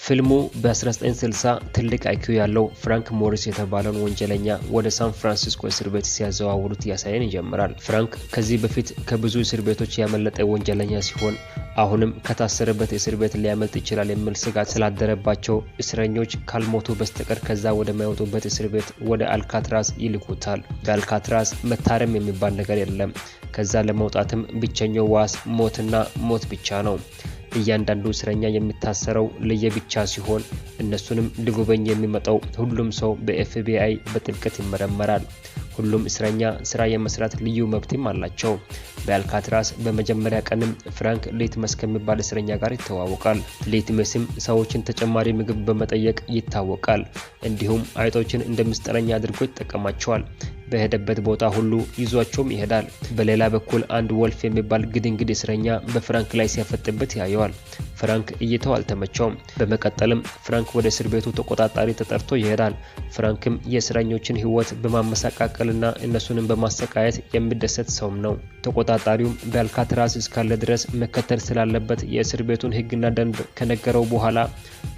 ፊልሙ በ1960 ትልቅ አይኪው ያለው ፍራንክ ሞሪስ የተባለውን ወንጀለኛ ወደ ሳን ፍራንሲስኮ እስር ቤት ሲያዘዋውሩት ያሳየን ይጀምራል። ፍራንክ ከዚህ በፊት ከብዙ እስር ቤቶች ያመለጠ ወንጀለኛ ሲሆን አሁንም ከታሰረበት እስር ቤት ሊያመልጥ ይችላል የሚል ስጋት ስላደረባቸው እስረኞች ካልሞቱ በስተቀር ከዛ ወደ ማይወጡበት እስር ቤት ወደ አልካትራዝ ይልኩታል። በአልካትራዝ መታረም የሚባል ነገር የለም። ከዛ ለመውጣትም ብቸኛው ዋስ ሞትና ሞት ብቻ ነው። እያንዳንዱ እስረኛ የሚታሰረው ለየብቻ ሲሆን እነሱንም ሊጎበኝ የሚመጣው ሁሉም ሰው በኤፍቢአይ በጥልቀት ይመረመራል። ሁሉም እስረኛ ስራ የመስራት ልዩ መብትም አላቸው። በአልካትራዝ በመጀመሪያ ቀንም ፍራንክ ሌትመስ ከሚባል እስረኛ ጋር ይተዋወቃል። ሌትመስም ሰዎችን ተጨማሪ ምግብ በመጠየቅ ይታወቃል። እንዲሁም አይጦችን እንደ ምስጢረኛ አድርጎ ይጠቀማቸዋል። በሄደበት ቦታ ሁሉ ይዟቸውም ይሄዳል። በሌላ በኩል አንድ ወልፍ የሚባል ግድንግድ እስረኛ በፍራንክ ላይ ሲያፈጥበት ያየዋል። ፍራንክ እይታው አልተመቸውም። በመቀጠልም ፍራንክ ወደ እስር ቤቱ ተቆጣጣሪ ተጠርቶ ይሄዳል። ፍራንክም የእስረኞችን ሕይወት በማመሳቃቀልና እነሱንም በማሰቃየት የሚደሰት ሰውም ነው። ተቆጣጣሪውም በአልካትራዝ እስካለ ድረስ መከተል ስላለበት የእስር ቤቱን ሕግና ደንብ ከነገረው በኋላ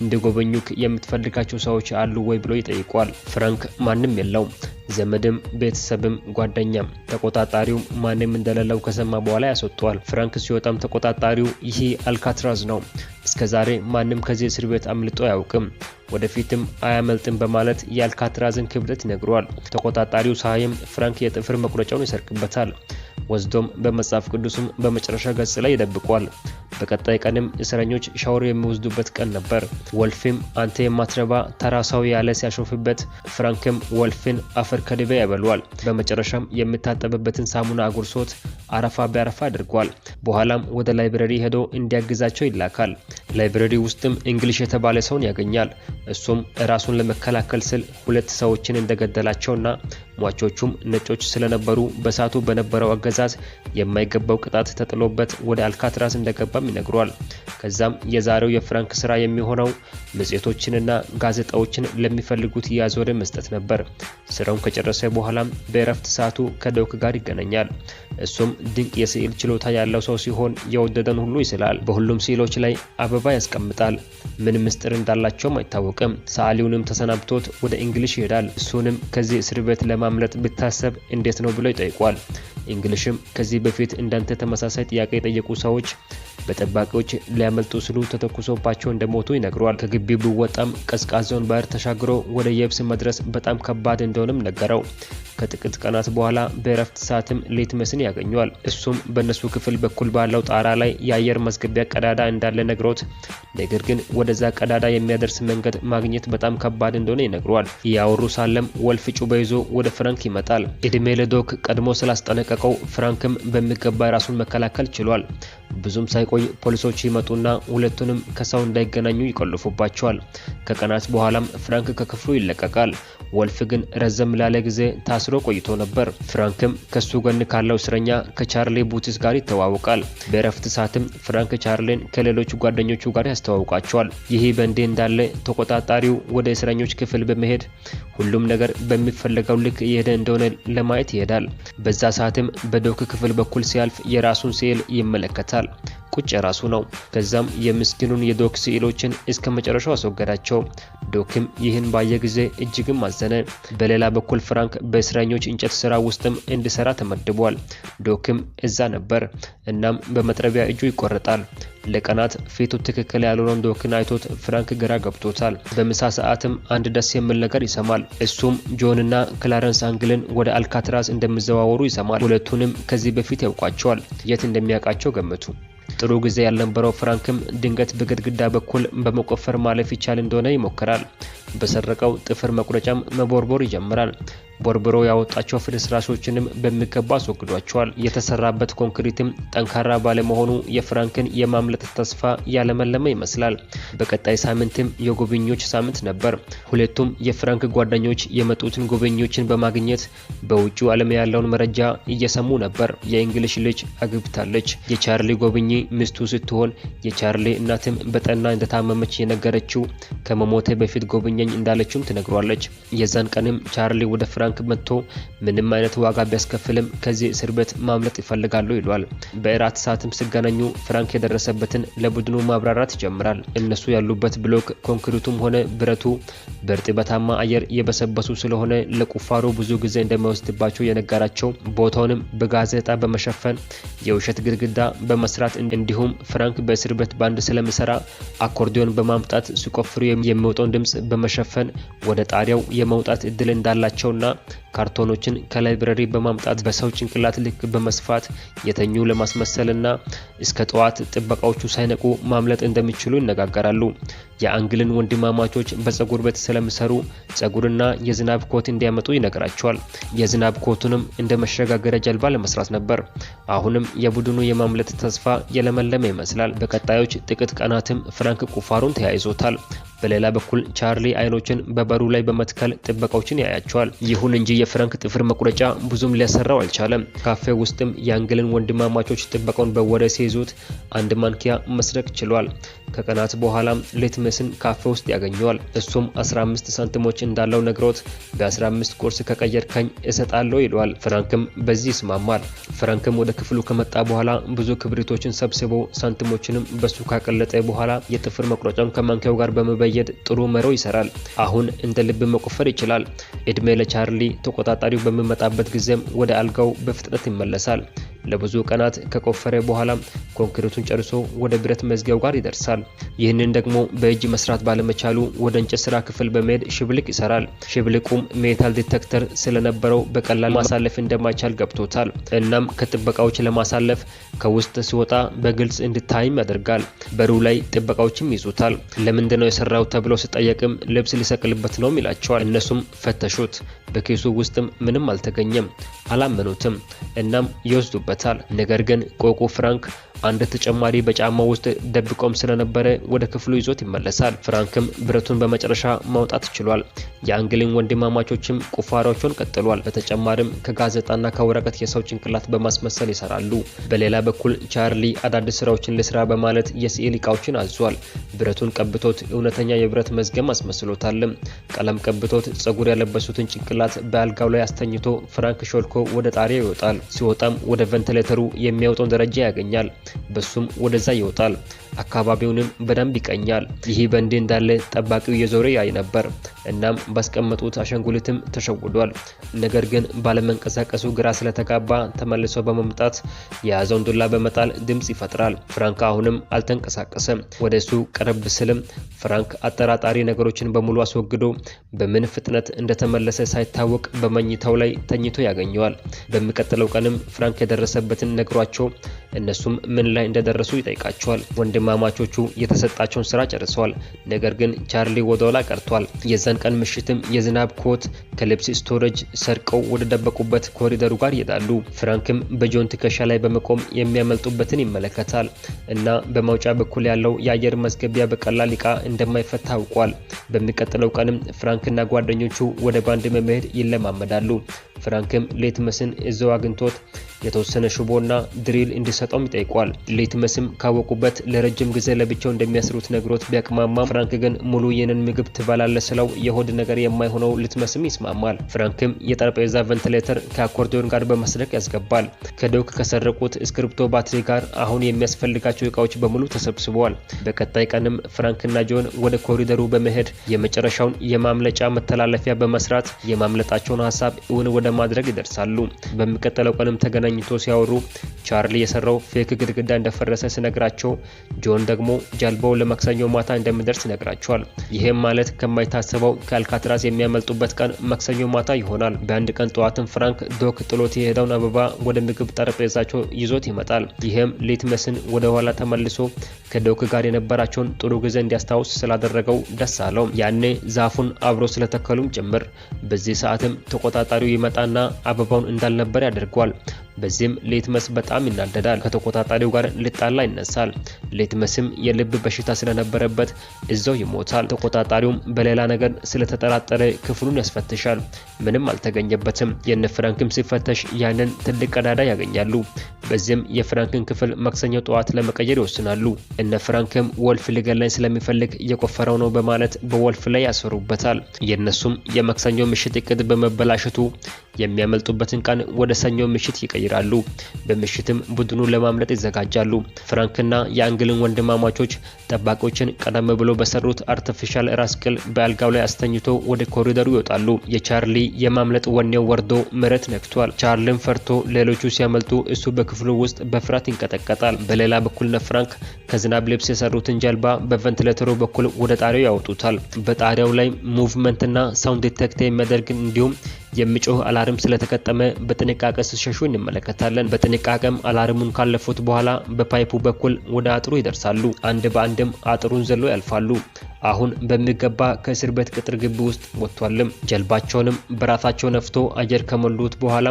እንዲጎበኙክ የምትፈልጋቸው ሰዎች አሉ ወይ ብሎ ይጠይቋል። ፍራንክ ማንም የለውም፣ ዘመድም ቤተሰብም ጓደኛም። ተቆጣጣሪው ማንም እንደሌለው ከሰማ በኋላ ያስወጣዋል። ፍራንክ ሲወጣም ተቆጣጣሪው ይህ አልካትራዝ ነው፣ እስከዛሬ ማንም ከዚህ እስር ቤት አምልጦ አያውቅም፣ ወደፊትም አያመልጥም በማለት የአልካትራዝን ክብደት ይነግረዋል። ተቆጣጣሪው ሳይም ፍራንክ የጥፍር መቁረጫውን ይሰርቅበታል። ወስዶም በመጽሐፍ ቅዱስም በመጨረሻ ገጽ ላይ ይደብቋል። በቀጣይ ቀንም እስረኞች ሻወር የሚወስዱበት ቀን ነበር። ወልፍም አንተ የማትረባ ተራ ሰው ያለ ሲያሾፍበት፣ ፍራንክም ወልፍን አፈር ከድቤ ያበሏል። በመጨረሻም የሚታጠብበትን ሳሙና አጉርሶት አረፋ በአረፋ አድርጓል። በኋላም ወደ ላይብረሪ ሄዶ እንዲያግዛቸው ይላካል። ላይብረሪ ውስጥም እንግሊሽ የተባለ ሰውን ያገኛል። እሱም ራሱን ለመከላከል ስል ሁለት ሰዎችን እንደገደላቸውና ሟቾቹም ነጮች ስለነበሩ በሳቱ በነበረው አገዛዝ የማይገባው ቅጣት ተጥሎበት ወደ አልካትራዝ እንደገባም ይነግሯል። ከዛም የዛሬው የፍራንክ ስራ የሚሆነው መጽሔቶችንና ጋዜጣዎችን ለሚፈልጉት ያዞረ መስጠት ነበር። ስራውን ከጨረሰ በኋላም በእረፍት ሰዓቱ ከዶክ ጋር ይገናኛል። እሱም ድንቅ የስዕል ችሎታ ያለው ሰው ሲሆን የወደደን ሁሉ ይስላል። በሁሉም ስዕሎች ላይ አበባ ያስቀምጣል። ምን ምስጢር እንዳላቸውም አይታወቅም። ሰዓሊውንም ተሰናብቶት ወደ እንግሊሽ ይሄዳል። እሱንም ከዚህ እስር ቤት ለማምለጥ ብታሰብ እንዴት ነው ብሎ ይጠይቋል። እንግሊሽም ከዚህ በፊት እንዳንተ ተመሳሳይ ጥያቄ የጠየቁ ሰዎች በጠባቂዎች ሊያመልጡ ሲሉ ተተኩሶባቸው እንደሞቱ ይነግረዋል። ከግቢው ቢወጣም ቀዝቃዛውን ባህር ተሻግሮ ወደ የብስ መድረስ በጣም ከባድ እንደሆነም ነገረው። ከጥቂት ቀናት በኋላ በእረፍት ሰዓትም ሌትመስን ያገኘዋል። እሱም በእነሱ ክፍል በኩል ባለው ጣራ ላይ የአየር ማስገቢያ ቀዳዳ እንዳለ ነግሮት፣ ነገር ግን ወደዛ ቀዳዳ የሚያደርስ መንገድ ማግኘት በጣም ከባድ እንደሆነ ይነግረዋል። እያወሩ ሳለም ወልፍ ጩቤ ይዞ ወደ ፍራንክ ይመጣል። እድሜ ለዶክ ቀድሞ ስላስጠነቀቀው ፍራንክም በሚገባ ራሱን መከላከል ችሏል። ብዙም ሳይቆይ ፖሊሶች ይመጡና ሁለቱንም ከሰው እንዳይገናኙ ይቆልፉባቸዋል። ከቀናት በኋላም ፍራንክ ከክፍሉ ይለቀቃል። ወልፍ ግን ረዘም ላለ ጊዜ ታስሮ ቆይቶ ነበር። ፍራንክም ከሱ ጎን ካለው እስረኛ ከቻርሊ ቡቲስ ጋር ይተዋወቃል። በእረፍት ሰዓትም ፍራንክ ቻርሊን ከሌሎች ጓደኞቹ ጋር ያስተዋውቃቸዋል። ይህ በእንዲህ እንዳለ ተቆጣጣሪው ወደ እስረኞች ክፍል በመሄድ ሁሉም ነገር በሚፈለገው ልክ እየሄደ እንደሆነ ለማየት ይሄዳል። በዛ ሰዓትም በዶክ ክፍል በኩል ሲያልፍ የራሱን ስዕል ይመለከታል። ቁጭ ራሱ ነው። ከዛም የምስኪኑን የዶክ ስዕሎችን እስከ መጨረሻው አስወገዳቸው። ዶክም ይህን ባየ ጊዜ እጅግም አዘነ። በሌላ በኩል ፍራንክ በእስረኞች እንጨት ስራ ውስጥም እንዲሰራ ተመድቧል። ዶክም እዛ ነበር። እናም በመጥረቢያ እጁ ይቆረጣል። ለቀናት ፊቱ ትክክል ያልሆነውን ዶክን አይቶት ፍራንክ ግራ ገብቶታል። በምሳ ሰዓትም አንድ ደስ የሚል ነገር ይሰማል። እሱም ጆንና ክላረንስ አንግልን ወደ አልካትራዝ እንደሚዘዋወሩ ይሰማል። ሁለቱንም ከዚህ በፊት ያውቋቸዋል። የት እንደሚያውቃቸው ገምቱ። ጥሩ ጊዜ ያልነበረው ፍራንክም ድንገት በግድግዳ በኩል በመቆፈር ማለፍ ይቻል እንደሆነ ይሞክራል። በሰረቀው ጥፍር መቁረጫም መቦርቦር ይጀምራል። ቦርብሮ ያወጣቸው ፍርስራሾችንም በሚገባ አስወግዷቸዋል። የተሰራበት ኮንክሪትም ጠንካራ ባለመሆኑ የፍራንክን የማምለጥ ተስፋ ያለመለመ ይመስላል። በቀጣይ ሳምንትም የጎብኚዎች ሳምንት ነበር። ሁለቱም የፍራንክ ጓደኞች የመጡትን ጎብኚዎችን በማግኘት በውጪው ዓለም ያለውን መረጃ እየሰሙ ነበር። የእንግሊሽ ልጅ አግብታለች። የቻርሊ ጎብኚ ሚስቱ ስትሆን የቻርሊ እናትም በጠና እንደታመመች የነገረችው ከመሞቴ በፊት ጎብኘኝ እንዳለችውም ትነግሯለች። የዛን ቀንም ቻርሊ ወደ ፍራንክ ፍራንክ መጥቶ ምንም አይነት ዋጋ ቢያስከፍልም ከዚህ እስር ቤት ማምለጥ ይፈልጋሉ ይሏል። በእራት ሰዓትም ሲገናኙ ፍራንክ የደረሰበትን ለቡድኑ ማብራራት ይጀምራል። እነሱ ያሉበት ብሎክ ኮንክሪቱም ሆነ ብረቱ በእርጥበታማ አየር የበሰበሱ ስለሆነ ለቁፋሮ ብዙ ጊዜ እንደማይወስድባቸው የነገራቸው ቦታውንም በጋዜጣ በመሸፈን የውሸት ግድግዳ በመስራት እንዲሁም ፍራንክ በእስር ቤት ባንድ ስለሚሰራ አኮርዲዮን በማምጣት ሲቆፍሩ የሚወጣውን ድምጽ በመሸፈን ወደ ጣሪያው የመውጣት እድል እንዳላቸውና ካርቶኖችን ከላይብረሪ በማምጣት በሰው ጭንቅላት ልክ በመስፋት የተኙ ለማስመሰልና እስከ ጠዋት ጥበቃዎቹ ሳይነቁ ማምለጥ እንደሚችሉ ይነጋገራሉ። የአንግልን ወንድማማቾች በፀጉር ቤት ስለሚሰሩ ፀጉርና የዝናብ ኮት እንዲያመጡ ይነግራቸዋል። የዝናብ ኮቱንም እንደ መሸጋገሪያ ጀልባ ለመስራት ነበር። አሁንም የቡድኑ የማምለጥ ተስፋ የለመለመ ይመስላል። በቀጣዮች ጥቂት ቀናትም ፍራንክ ቁፋሩን ተያይዞታል። በሌላ በኩል ቻርሊ አይኖችን በበሩ ላይ በመትከል ጥበቃዎችን ያያቸዋል። ይሁን እንጂ የፍራንክ ጥፍር መቁረጫ ብዙም ሊያሰራው አልቻለም። ካፌ ውስጥም የአንግልን ወንድማማቾች ጥበቃውን በወሬ ሲይዙት አንድ ማንኪያ መስረቅ ችሏል። ከቀናት በኋላም ሌትመስን ካፌ ውስጥ ያገኘዋል። እሱም 15 ሳንቲሞች እንዳለው ነግሮት በ15 ቁርስ ከቀየርከኝ እሰጣለሁ ይሏል። ፍራንክም በዚህ ይስማማል። ፍራንክም ወደ ክፍሉ ከመጣ በኋላ ብዙ ክብሪቶችን ሰብስቦ ሳንቲሞችንም በሱ ካቀለጠ በኋላ የጥፍር መቁረጫውን ከማንኪያው ጋር በመበየድ ጥሩ መሮ ይሰራል። አሁን እንደ ልብ መቆፈር ይችላል። እድሜ ለቻርሊ ተቆጣጣሪው በሚመጣበት ጊዜም ወደ አልጋው በፍጥነት ይመለሳል። ለብዙ ቀናት ከቆፈረ በኋላ ኮንክሪቱን ጨርሶ ወደ ብረት መዝጊያው ጋር ይደርሳል። ይህንን ደግሞ በእጅ መስራት ባለመቻሉ ወደ እንጨት ስራ ክፍል በመሄድ ሽብልቅ ይሰራል። ሽብልቁም ሜታል ዲቴክተር ስለነበረው በቀላል ማሳለፍ እንደማይቻል ገብቶታል። እናም ከጥበቃዎች ለማሳለፍ ከውስጥ ሲወጣ በግልጽ እንዲታይም ያደርጋል። በሩ ላይ ጥበቃዎችም ይዙታል። ለምንድነው የሰራው ተብሎ ሲጠየቅም ልብስ ሊሰቅልበት ነው ይላቸዋል። እነሱም ፈተሹት። በኬሱ ውስጥም ምንም አልተገኘም። አላመኑትም። እናም ይወስዱበታል። ነገር ግን ቆቁ ፍራንክ አንድ ተጨማሪ በጫማው ውስጥ ደብቆም ስለነበረ ወደ ክፍሉ ይዞት ይመለሳል። ፍራንክም ብረቱን በመጨረሻ ማውጣት ችሏል። የአንግሊን ወንድማማቾችም ቁፋሮቹን ቀጥሏል። በተጨማሪም ከጋዜጣና ከወረቀት የሰው ጭንቅላት በማስመሰል ይሰራሉ። በሌላ በኩል ቻርሊ አዳዲስ ስራዎችን ልስራ በማለት የስዕል እቃዎችን አዟል። ብረቱን ቀብቶት እውነተኛ የብረት መዝገም አስመስሎታል። ቀለም ቀብቶት ጸጉር ያለበሱትን ጭንቅላት በአልጋው ላይ አስተኝቶ ፍራንክ ሾልኮ ወደ ጣሪያ ይወጣል። ሲወጣም ወደ ቬንቲሌተሩ የሚያወጣውን ደረጃ ያገኛል። በሱም ወደዛ ይወጣል። አካባቢውንም በደንብ ይቀኛል። ይህ በእንዲህ እንዳለ ጠባቂው የዞረ ያይ ነበር። እናም ባስቀመጡት አሻንጉሊትም ተሸውዷል። ነገር ግን ባለመንቀሳቀሱ ግራ ስለተጋባ ተመልሶ በመምጣት የያዘውን ዱላ በመጣል ድምጽ ይፈጥራል። ፍራንክ አሁንም አልተንቀሳቀሰም። ወደሱ ቀረብ ስልም ፍራንክ አጠራጣሪ ነገሮችን በሙሉ አስወግዶ በምን ፍጥነት እንደተመለሰ ሳይታወቅ በመኝታው ላይ ተኝቶ ያገኘዋል። በሚቀጥለው ቀንም ፍራንክ የደረሰበትን ነግሯቸው እነሱም ምን ላይ እንደደረሱ ይጠይቃቸዋል። ወንድማማቾቹ የተሰጣቸውን ስራ ጨርሰዋል። ነገር ግን ቻርሊ ወደኋላ ቀርቷል። የዛን ቀን ምሽትም የዝናብ ኮት ከልብስ ስቶሬጅ ሰርቀው ወደ ደበቁበት ኮሪደሩ ጋር ይሄዳሉ። ፍራንክም በጆን ትከሻ ላይ በመቆም የሚያመልጡበትን ይመለከታል እና በመውጫ በኩል ያለው የአየር ማስገቢያ በቀላል ዕቃ እንደማይፈታ አውቋል። በሚቀጥለው ቀንም ፍራንክና ጓደኞቹ ወደ ባንድ በመሄድ ይለማመዳሉ። ፍራንክም ሌትመስን እዛው አግኝቶት የተወሰነ ሽቦና ድሪል እንዲሰጠውም ይጠይቋል። ሌትመስም ካወቁበት ለረጅም ጊዜ ለብቻው እንደሚያስሩት ነግሮት ቢያቅማማም ፍራንክ ግን ሙሉ የነን ምግብ ትበላለህ ስለው የሆድ ነገር የማይሆነው ሌትመስም ይስማማል። ፍራንክም የጠረጴዛ ቬንቲሌተር ከአኮርዲዮን ጋር በመስረቅ ያስገባል። ከዶክ ከሰረቁት ስክሪፕቶ ባትሪ ጋር አሁን የሚያስፈልጋቸው እቃዎች በሙሉ ተሰብስበዋል። በቀጣይ ቀንም ፍራንክና ጆን ወደ ኮሪደሩ በመሄድ የመጨረሻውን የማምለጫ መተላለፊያ በመስራት የማምለጣቸውን ሀሳብ እውን ወደ ማድረግ ይደርሳሉ። በሚቀጥለው ቀንም ተገናኝቶ ሲያወሩ ቻርሊ የሰራው ፌክ ግድግዳ እንደፈረሰ ሲነግራቸው ጆን ደግሞ ጀልባው ለማክሰኞ ማታ እንደሚደርስ ይነግራቸዋል። ይሄም ማለት ከማይታሰበው ከአልካትራዝ የሚያመልጡበት ቀን ማክሰኞ ማታ ይሆናል። በአንድ ቀን ጠዋትም ፍራንክ ዶክ ጥሎት የሄደውን አበባ ወደ ምግብ ጠረጴዛቸው ይዞት ይመጣል። ይሄም ሌትመስን ወደ ኋላ ተመልሶ ከዶክ ጋር የነበራቸውን ጥሩ ጊዜ እንዲያስታውስ ስላደረገው ደስ አለው። ያኔ ዛፉን አብሮ ስለተከሉም ጭምር። በዚህ ሰዓትም ተቆጣጣሪው ይመጣና አበባውን እንዳልነበር ያደርገዋል። በዚህም ሊትመስ በጣም ይናደዳል። ከተቆጣጣሪው ጋር ሊጣላ ይነሳል። ሊትመስም የልብ በሽታ ስለነበረበት እዛው ይሞታል። ተቆጣጣሪውም በሌላ ነገር ስለተጠራጠረ ክፍሉን ያስፈትሻል። ምንም አልተገኘበትም። የነ ፍራንክም ሲፈተሽ ያንን ትልቅ ቀዳዳ ያገኛሉ። በዚህም የፍራንክን ክፍል ማክሰኞ ጠዋት ለመቀየር ይወስናሉ። እነ ፍራንክም ወልፍ ሊገላኝ ስለሚፈልግ እየቆፈረው ነው በማለት በወልፍ ላይ ያሰሩበታል። የነሱም የማክሰኞ ምሽት እቅድ በመበላሸቱ የሚያመልጡበትን ቀን ወደ ሰኞ ምሽት ይቀይራሉ። በምሽትም ቡድኑን ለማምለጥ ይዘጋጃሉ። ፍራንክና የአንግልን ወንድማማቾች ጠባቂዎችን ቀደም ብሎ በሰሩት አርቲፊሻል ራስ ቅል በአልጋው ላይ አስተኝቶ ወደ ኮሪደሩ ይወጣሉ። የቻርሊ የማምለጥ ወኔው ወርዶ መሬት ነክቷል። ቻርሊን ፈርቶ ሌሎቹ ሲያመልጡ እሱ በክፍሉ ውስጥ በፍርሃት ይንቀጠቀጣል። በሌላ በኩል ፍራንክ ከዝናብ ልብስ የሰሩትን ጀልባ በቬንቲሌተሩ በኩል ወደ ጣሪያው ያወጡታል። በጣሪያው ላይ ሙቭመንትና ሳውንድ ዲቴክት የሚያደርግ እንዲሁም የሚጮህ አላርም ስለተከተመ በጥንቃቄ ሲሸሹ እንመለከታለን። በጥንቃቄም አላርሙን ካለፉት በኋላ በፓይፑ በኩል ወደ አጥሩ ይደርሳሉ። አንድ በአንድም አጥሩን ዘሎ ያልፋሉ። አሁን በሚገባ ከእስር ቤት ቅጥር ግቢ ውስጥ ወጥቷልም። ጀልባቸውንም በራሳቸው ነፍቶ አየር ከሞሉት በኋላ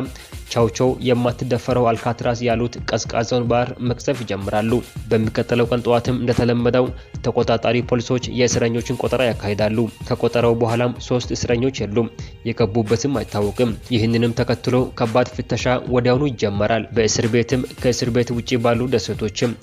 ቻውቻው የማትደፈረው አልካትራስ ያሉት ቀዝቃዛውን ባህር መቅዘፍ ይጀምራሉ። በሚቀጥለው ቀን ጠዋትም እንደተለመደው ተቆጣጣሪ ፖሊሶች የእስረኞችን ቆጠራ ያካሂዳሉ። ከቆጠራው በኋላም 3 እስረኞች የሉም፣ የገቡበትም አይታወቅም። ይህንንም ተከትሎ ከባድ ፍተሻ ወዲያውኑ ይጀመራል። በእስር ቤትም ከእስር ቤት ውጪ ባሉ ደሴቶችም።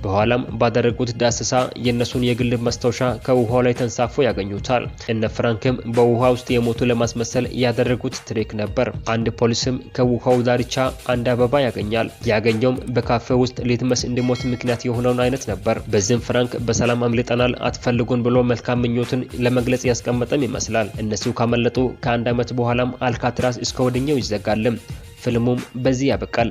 በኋላም ባደረጉት ዳሰሳ የነሱን የግል ማስታወሻ ከውሃው ላይ ተንሳፎ ያገኙታል። እነ ፍራንክም በውሃ ውስጥ የሞቱ ለማስመሰል ያደረጉት ትሪክ ነበር። አንድ ፖሊስም ከውሃው ዳርቻ አንድ አበባ ያገኛል። ያገኘውም በካፌ ውስጥ ሊትመስ እንዲሞት ምክንያት የሆነውን አይነት ነበር። በዚህም ፍራንክ በሰላም አምልጠናል አትፈልጉን ብሎ መልካም ምኞትን ለመግለጽ ያስቀመጠም ይመስላል። እነሱ ካመለጡ ከአንድ ዓመት በኋላም አልካትራስ እስከ ወዲኛው ይዘጋልም። ፊልሙም በዚህ ያበቃል።